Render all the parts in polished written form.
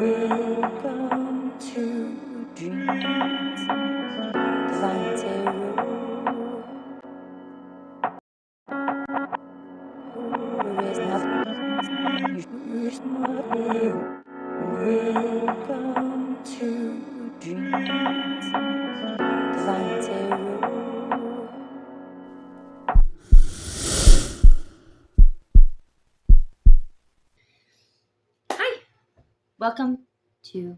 Welcome to Dreams Divine Tarot, where is nothing you should not know. Welcome to Dreams Divine Tarot. Hi, welcome to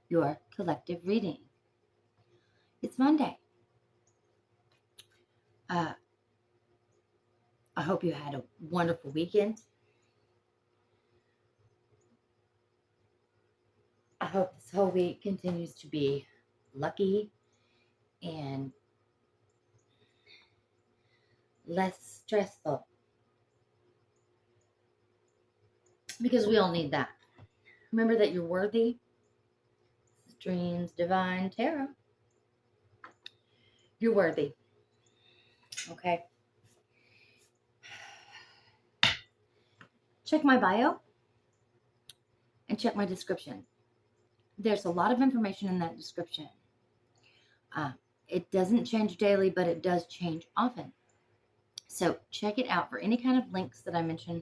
your collective reading. It's Monday. I hope you had a wonderful weekend. I hope this whole week continues to be lucky and less stressful, because we all need that. Remember that you're worthy. This is Dreams Divine Tarot. You're worthy. Okay. Check my bio and check my description. There's a lot of information in that description. It doesn't change daily, but it does change often. So check it out for any kind of links that I mention.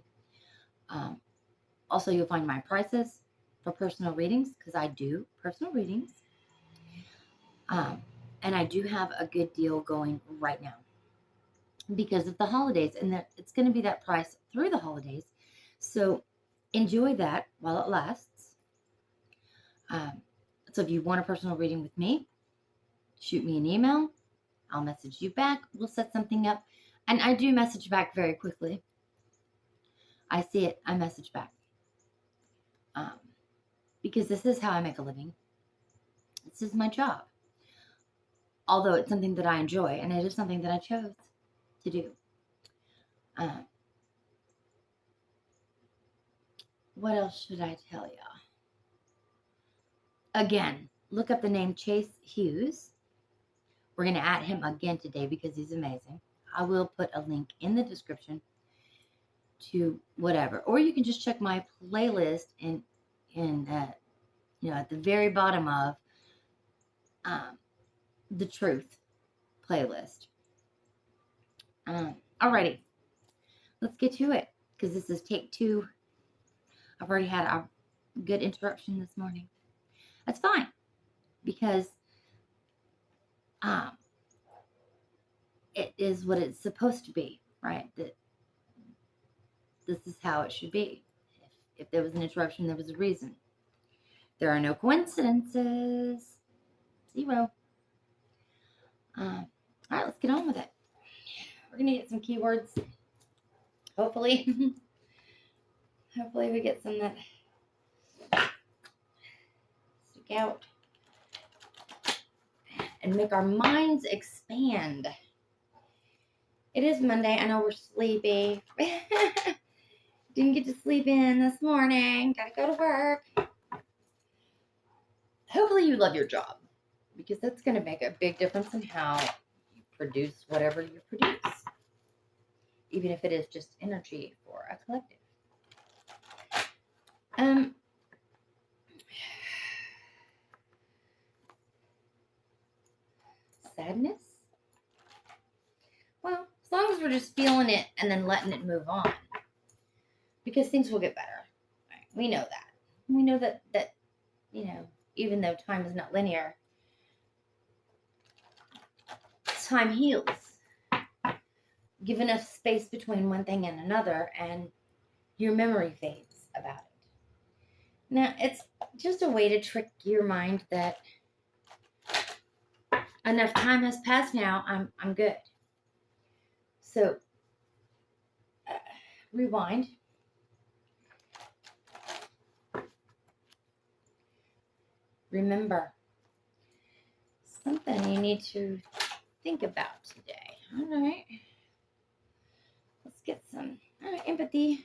Also, you'll find my prices for personal readings, because I do personal readings. And I do have a good deal going right now because of the holidays, and it's going to be that price through the holidays. So enjoy that while it lasts. So if you want a personal reading with me, shoot me an email. I'll message you back. We'll set something up. And I do message back very quickly. I see it, I message back. Because this is how I make a living. This is my job. Although it's something that I enjoy, and it is something that I chose to do. What else should I tell y'all? Again, look up the name Chase Hughes. We're going to add him again today because he's amazing. I will put a link in the description to whatever. Or you can just check my playlist at the very bottom of the Truth playlist. Alrighty, let's get to it, because this is take 2. I've already had a good interruption this morning. That's fine, because it is what it's supposed to be, right? That this is how it should be. If there was an interruption, there was a reason. There are no coincidences. 0. All right, let's get on with it. We're gonna get some keywords. Hopefully, we get some that stick out and make our minds expand. It is Monday. I know we're sleepy. Didn't get to sleep in this morning. Gotta go to work. Hopefully you love your job, because that's going to make a big difference in how you produce whatever you produce, even if it is just energy for a collective. Sadness? Well, as long as we're just feeling it and then letting it move on, because things will get better. Right? We know that. We know that even though time is not linear, time heals. Give enough space between one thing and another, and your memory fades about it. Now, it's just a way to trick your mind that enough time has passed now, I'm good. So, rewind. Remember something you need to think about today. All right. Let's get some empathy.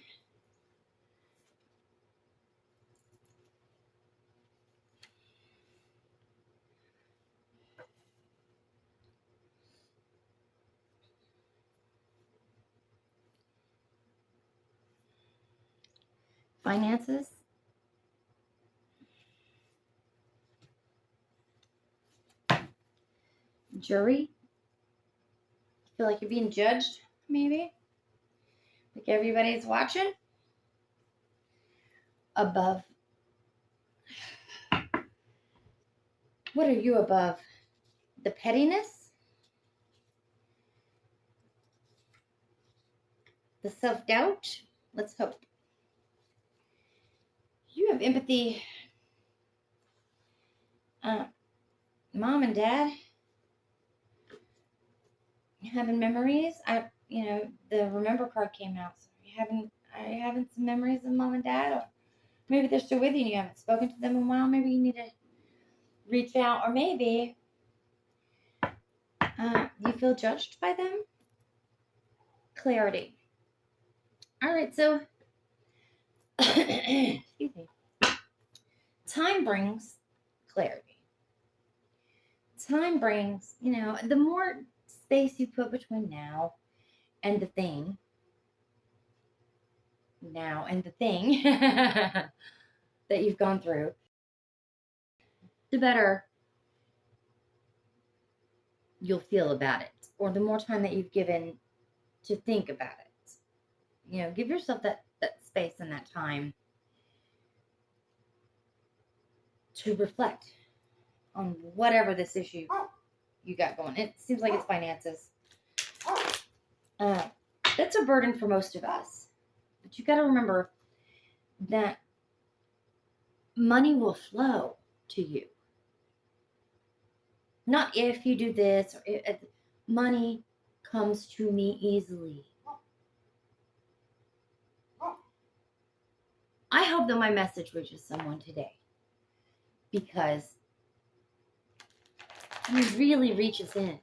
Finances. jury. Feel like you're being judged, maybe? Like everybody's watching? Above. What are you above? The pettiness? The self-doubt? Let's hope. You have empathy. Mom and Dad having memories. The remember card came out. So are you having some memories of Mom and Dad? Or maybe they're still with you and you haven't spoken to them in a while. Maybe you need to reach out. Or maybe you feel judged by them. Clarity. All right, so excuse me. Time brings clarity. Time brings, the more space you put between now and the thing, that you've gone through, the better you'll feel about it, or the more time that you've given to think about it. Give yourself that space and that time to reflect on whatever this issue you got going. It seems like it's finances. That's a burden for most of us. But you got to remember that money will flow to you. Not if you do this, or money comes to me easily. I hope that my message reaches someone today, because it really reaches in.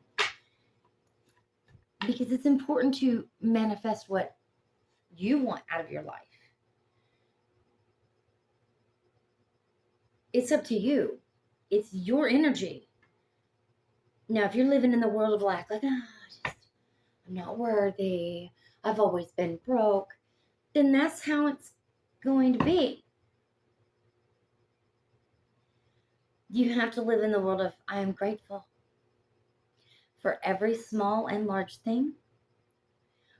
Because it's important to manifest what you want out of your life. It's up to you. It's your energy. Now, if you're living in the world of lack, like, I'm not worthy, I've always been broke, then that's how it's going to be. You have to live in the world of, I am grateful for every small and large thing,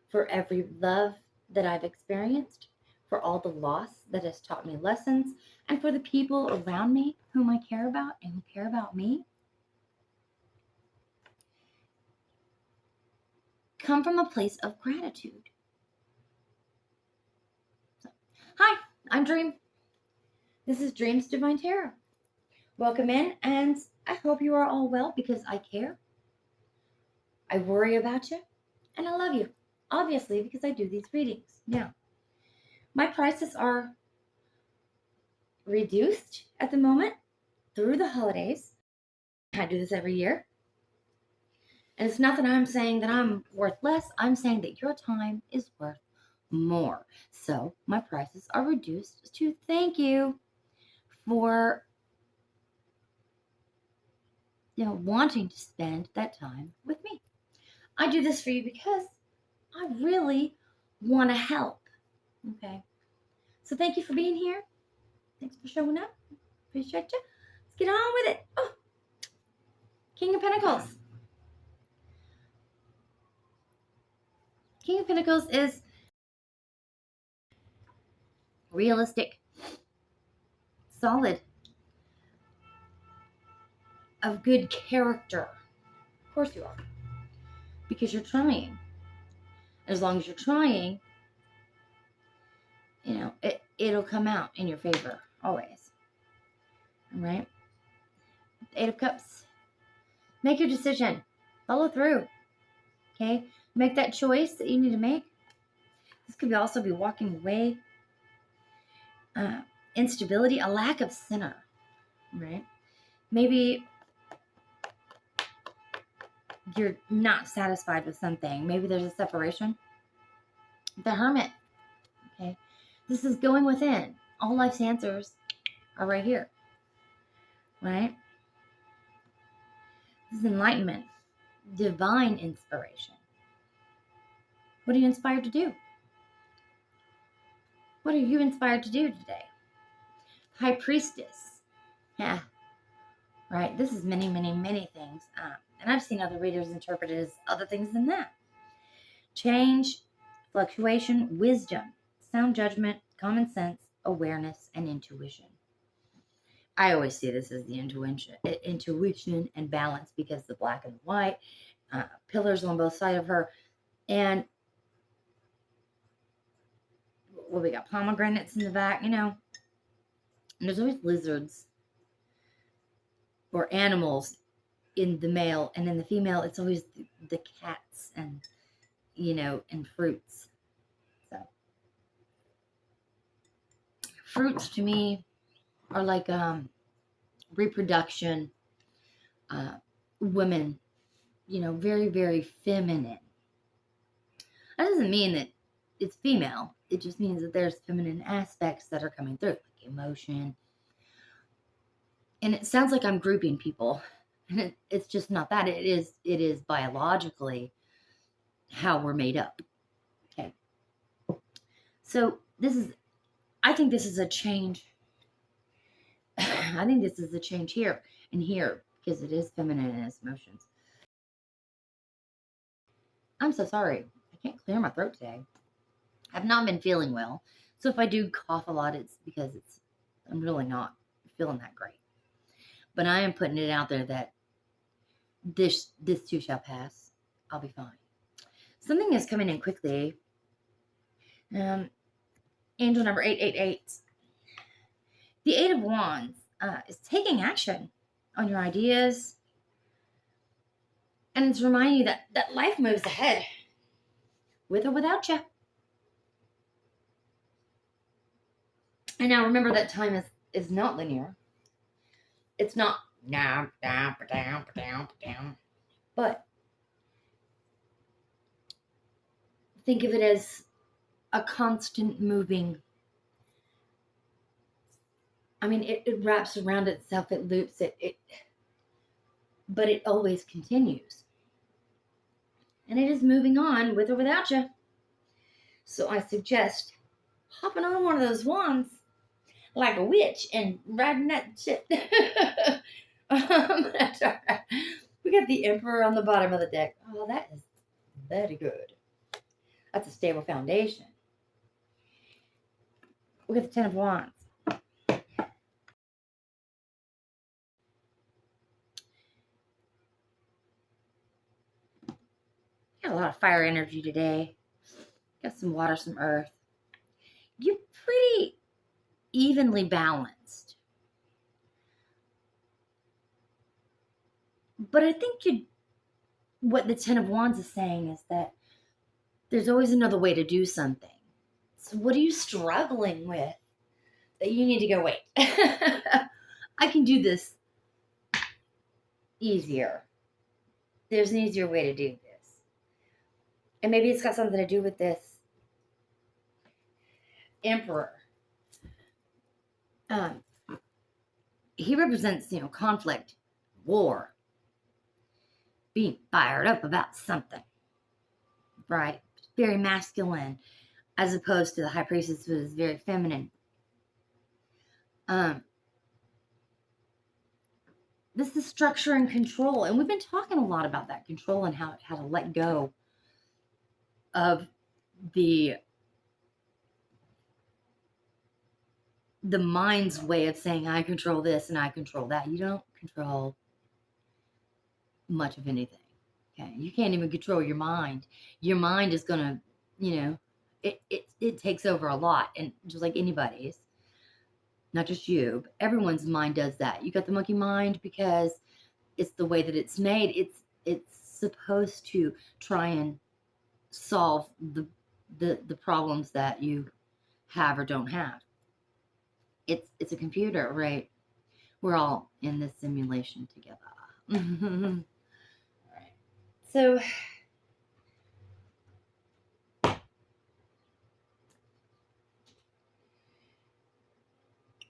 for every love that I've experienced, for all the loss that has taught me lessons, and for the people around me whom I care about and who care about me. Come from a place of gratitude. Hi, I'm Dream. This is Dreams Divine Tarot. Welcome in, and I hope you are all well, because I care. I worry about you, and I love you, obviously, because I do these readings. Now, my prices are reduced at the moment through the holidays. I do this every year. And it's not that I'm saying that I'm worth less. I'm saying that your time is worth more. So my prices are reduced to thank you for wanting to spend that time with me. I do this for you because I really want to help. Okay. So thank you for being here. Thanks for showing up. Appreciate you. Let's get on with it. Oh, King of Pentacles. King of Pentacles is realistic, solid, of good character. Of course you are. Because you're trying. As long as you're trying, it'll come out in your favor, always. All right? Eight of Cups. Make your decision. Follow through. Okay? Make that choice that you need to make. This could also be walking away. Instability, a lack of center. Right? Maybe you're not satisfied with something. Maybe there's a separation. The Hermit. Okay? This is going within. All life's answers are right here. Right? This is enlightenment. Divine inspiration. What are you inspired to do? What are you inspired to do today? High Priestess. Yeah. right? This is many, many, many things. And I've seen other readers interpret it as other things than that. Change, fluctuation, wisdom, sound judgment, common sense, awareness, and intuition. I always see this as the intuition and balance, because the black and the white pillars on both sides of her. And well, we got pomegranates in the back, and there's always lizards or animals in the male, and in the female, it's always the cats and and fruits. So fruits to me are like reproduction, women, very, very feminine. That doesn't mean that it's female. It just means that there's feminine aspects that are coming through, like emotion. And it sounds like I'm grouping people, and it's just not that. It is biologically how we're made up. Okay. So I think this is a change. I think this is a change here and here, because it is feminine in its emotions. I'm so sorry. I can't clear my throat today. I've not been feeling well. So if I do cough a lot, it's because I'm really not feeling that great. But I am putting it out there that this too shall pass. I'll be fine. Something is coming in quickly. Angel number 888. The Eight of Wands is taking action on your ideas. And it's reminding you that life moves ahead, with or without you. And now remember that time is not linear. It's not down, down, down, down, down. But think of it as a constant moving. I mean, it wraps around itself, it loops it, but it always continues. And it is moving on, with or without you. So I suggest hopping on one of those wands like a witch and riding that shit. We got the Emperor on the bottom of the deck. Oh, that is very good. That's a stable foundation. We got the Ten of Wands. Got a lot of fire energy today. Got some water, some earth. You're pretty evenly balanced. But I think what the Ten of Wands is saying is that there's always another way to do something. So what are you struggling with that you need to go, wait, I can do this easier. There's an easier way to do this. And maybe it's got something to do with this Emperor. He represents, conflict, war, being fired up about something, right? Very masculine, as opposed to the High Priestess, who is very feminine. This is structure and control, and we've been talking a lot about that control and how to let go of the mind's way of saying, I control this and I control that. You don't control much of anything. Okay, you can't even control your mind. Your mind is gonna, it takes over a lot, and just like anybody's, not just you, but everyone's mind does that. You got the monkey mind because it's the way that it's made. It's supposed to try and solve the problems that you have or don't have. It's a computer, right? We're all in this simulation together. All right. So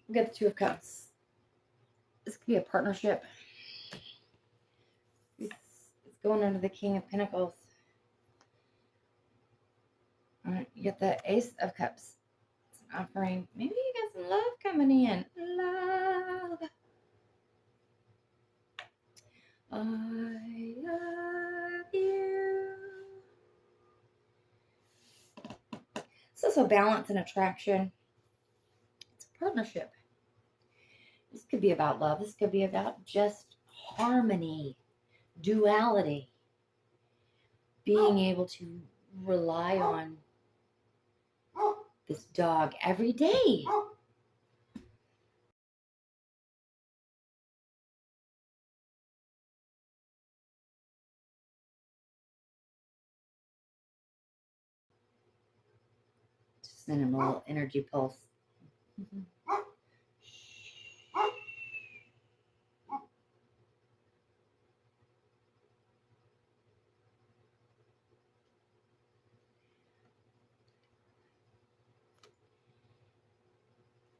we got the Two of Cups. This could be a partnership. It's going under the King of Pentacles. All right, you got the Ace of Cups. It's an offering. Maybe you got some love coming in. Love. also balance and attraction. It's a partnership. This could be about love. This could be about just harmony, duality, being able to rely on this dog every day. Just send him a little energy pulse.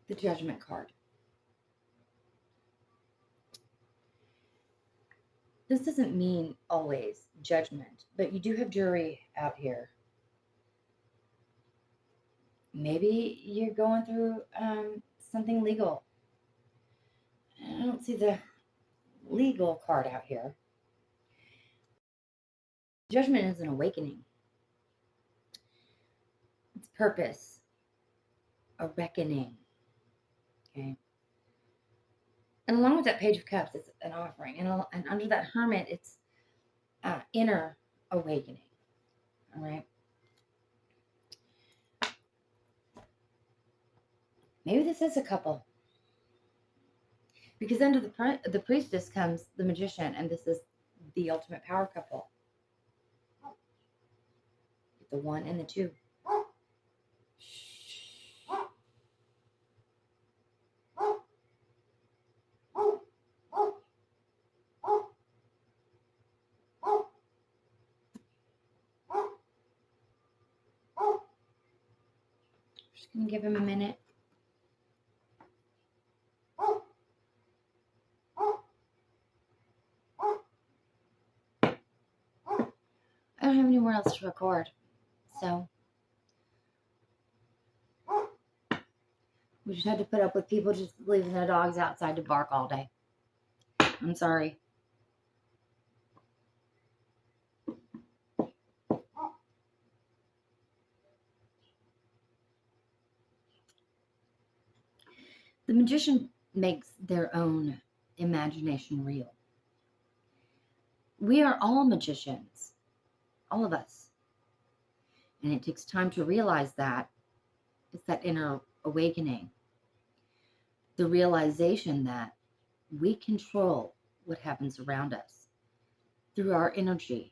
The Judgment card. This doesn't mean always judgment, but you do have jury out here. Maybe you're going through something legal. I don't see the legal card out here. Judgment is an awakening. It's purpose, a reckoning. Okay. And along with that Page of Cups, it's an offering. And under that Hermit, it's inner awakening. All right. Maybe this is a couple. Because under the Priestess comes the Magician, and this is the ultimate power couple. The 1 and the 2. Just gonna give him a minute. I don't have anywhere else to record, so we just had to put up with people just leaving their dogs outside to bark all day. I'm sorry. The Magician makes their own imagination real. We are all magicians, all of us. And it takes time to realize that. It's that inner awakening. The realization that we control what happens around us through our energy.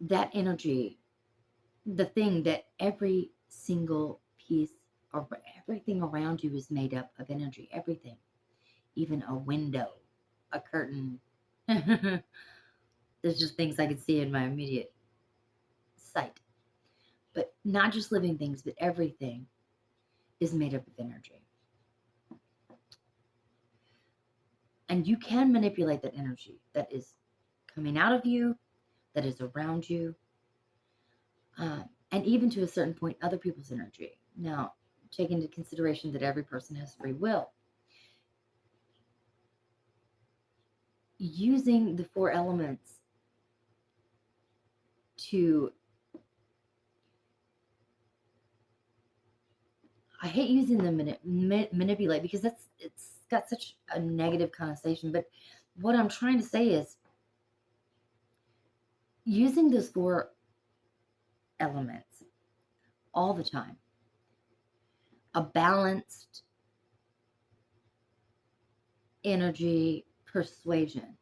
That energy, the thing that every single piece or everything around you is made up of energy. Everything. Even a window, a curtain. There's just things I could see in my immediate sight. But not just living things, but everything is made up of energy. And you can manipulate that energy that is coming out of you, that is around you, and even to a certain point, other people's energy. Now, take into consideration that every person has free will. Using the 4 elements to, I hate using the manipulate because it's got such a negative connotation, but what I'm trying to say is using those 4 elements all the time. A balanced energy persuasion.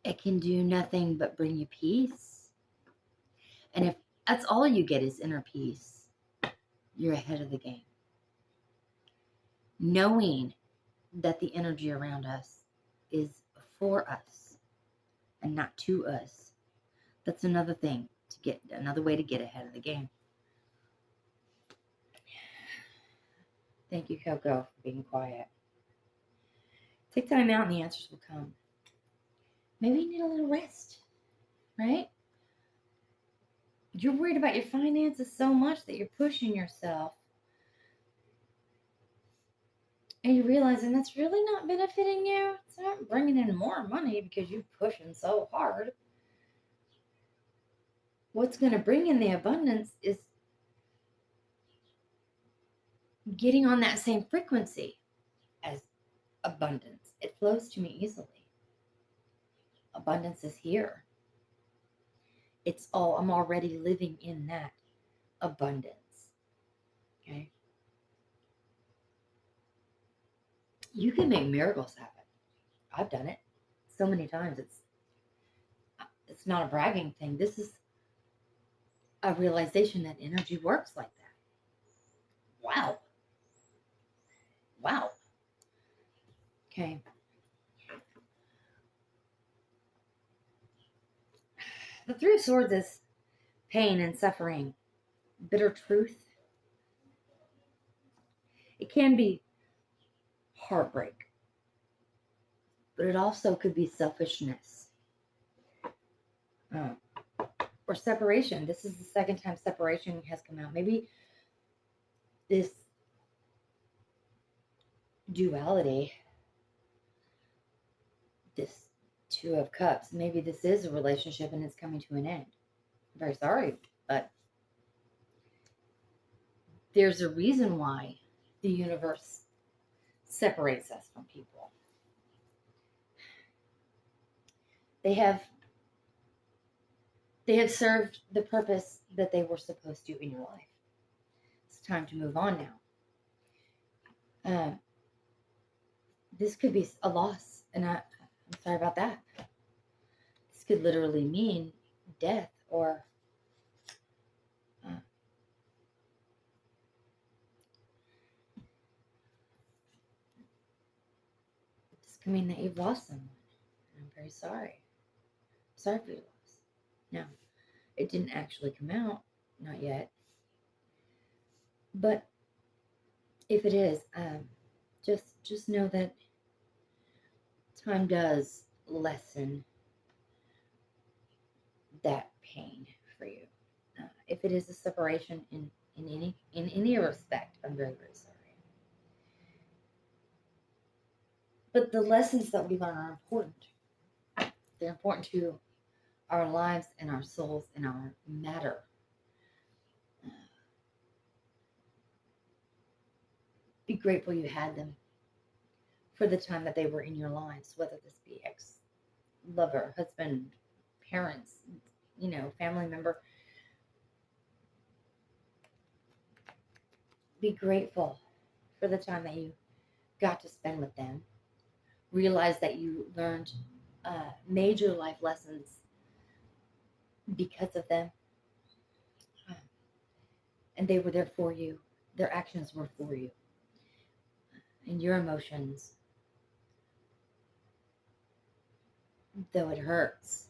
It can do nothing but bring you peace. And if that's all you get is inner peace, you're ahead of the game. Knowing that the energy around us is for us and not to us. That's another thing to get, another way to get ahead of the game. Thank you, Coco, for being quiet. Take time out and the answers will come. Maybe you need a little rest, right? You're worried about your finances so much that you're pushing yourself. And you're realizing that's really not benefiting you. It's not bringing in more money because you're pushing so hard. what's going to bring in the abundance is getting on that same frequency as abundance. It flows to me easily. Abundance is here. It's all, I'm already living in that abundance. Okay. You can make miracles happen. I've done it so many times. It's not a bragging thing. This is a realization that energy works like that. Wow. Wow. Okay. The Three of Swords is pain and suffering, bitter truth. It can be heartbreak, but it also could be selfishness or separation. This is the second time separation has come out. Maybe this duality, this Two of Cups, maybe this is a relationship and it's coming to an end. I'm very sorry, but there's a reason why the universe separates us from people. They have served the purpose that they were supposed to in your life. It's time to move on now. This could be a loss, and I'm sorry about that. This could literally mean death or this could mean that you've lost someone. I'm very sorry. Sorry for your loss. Now, it didn't actually come out, not yet. But if it is, just know that time does lessen that pain for you. If it is a separation in any respect, I'm very, very sorry. But the lessons that we learn are important. They're important to our lives and our souls and our matter. Be grateful you had them for the time that they were in your lives, whether this be ex-lover, husband, parents, family member. Be grateful for the time that you got to spend with them. Realize that you learned major life lessons because of them. And they were there for you. Their actions were for you. And your emotions, though it hurts,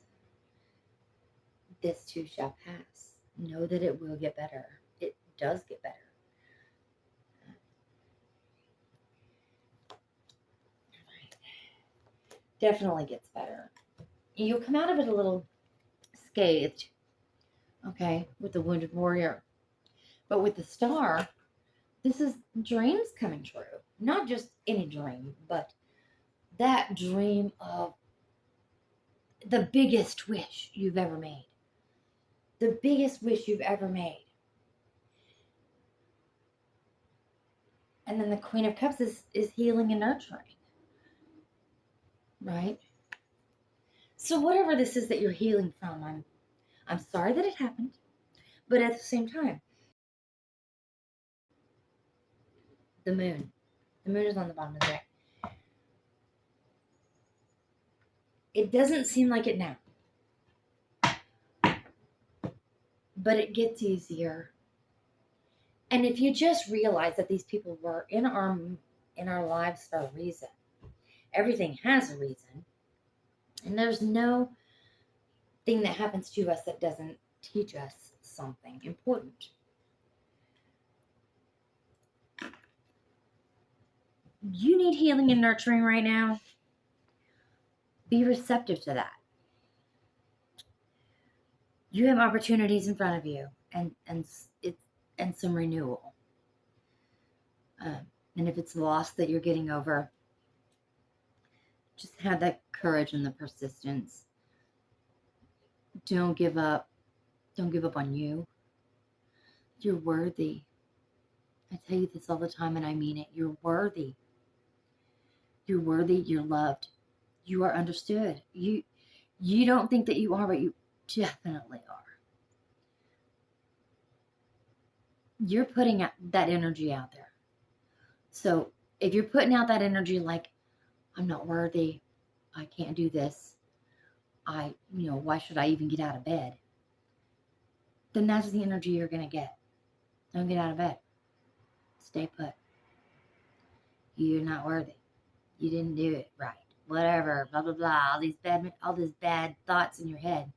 this too shall pass. Know that it will get better. It does get better. Definitely gets better. You'll come out of it a little scathed, okay, with the Wounded Warrior. But with the Star, this is dreams coming true. Not just any dream, but that dream of the biggest wish you've ever made. The biggest wish you've ever made. And then the Queen of Cups is healing and nurturing. Right? So whatever this is that you're healing from, I'm sorry that it happened. But at the same time, the moon is on the bottom of the deck. It doesn't seem like it now. But it gets easier. And if you just realize that these people were in our lives for a reason. Everything has a reason. And there's no thing that happens to us that doesn't teach us something important. You need healing and nurturing right now. Be receptive to that. You have opportunities in front of you and some renewal. And if it's loss that you're getting over, just have that courage and the persistence. Don't give up. Don't give up on you. You're worthy. I tell you this all the time and I mean it. You're worthy. You're worthy. You're loved. You are understood. You don't think that you are, but you definitely are. You're putting out that energy out there. So if you're putting out that energy like, I'm not worthy, I can't do this, why should I even get out of bed? Then that's the energy you're going to get. Don't get out of bed. Stay put. You're not worthy. You didn't do it right. Whatever, blah, blah, blah. All these bad thoughts in your head.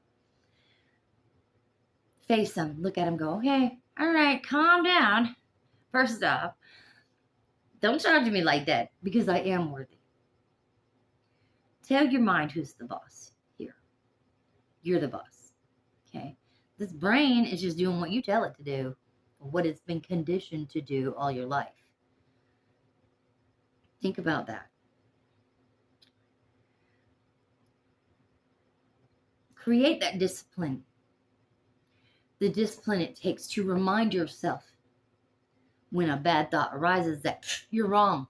Face them. Look at them. Go, okay, all right, calm down. First off, don't talk to me like that because I am worthy. Tell your mind who's the boss here. You're the boss. Okay? This brain is just doing what you tell it to do, what it's been conditioned to do all your life. Think about that. Create that discipline. The discipline it takes to remind yourself when a bad thought arises that you're wrong.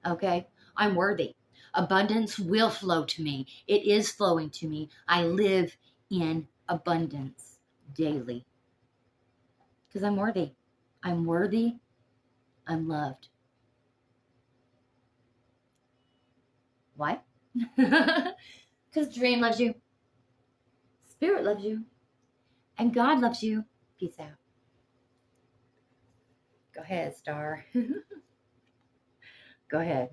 Okay? I'm worthy. Abundance will flow to me. It is flowing to me. I live in abundance daily. Because I'm worthy. I'm worthy. I'm loved. Why? Because Dream loves you. Spirit loves you. And God loves you. Peace out. Go ahead, Star. Go ahead.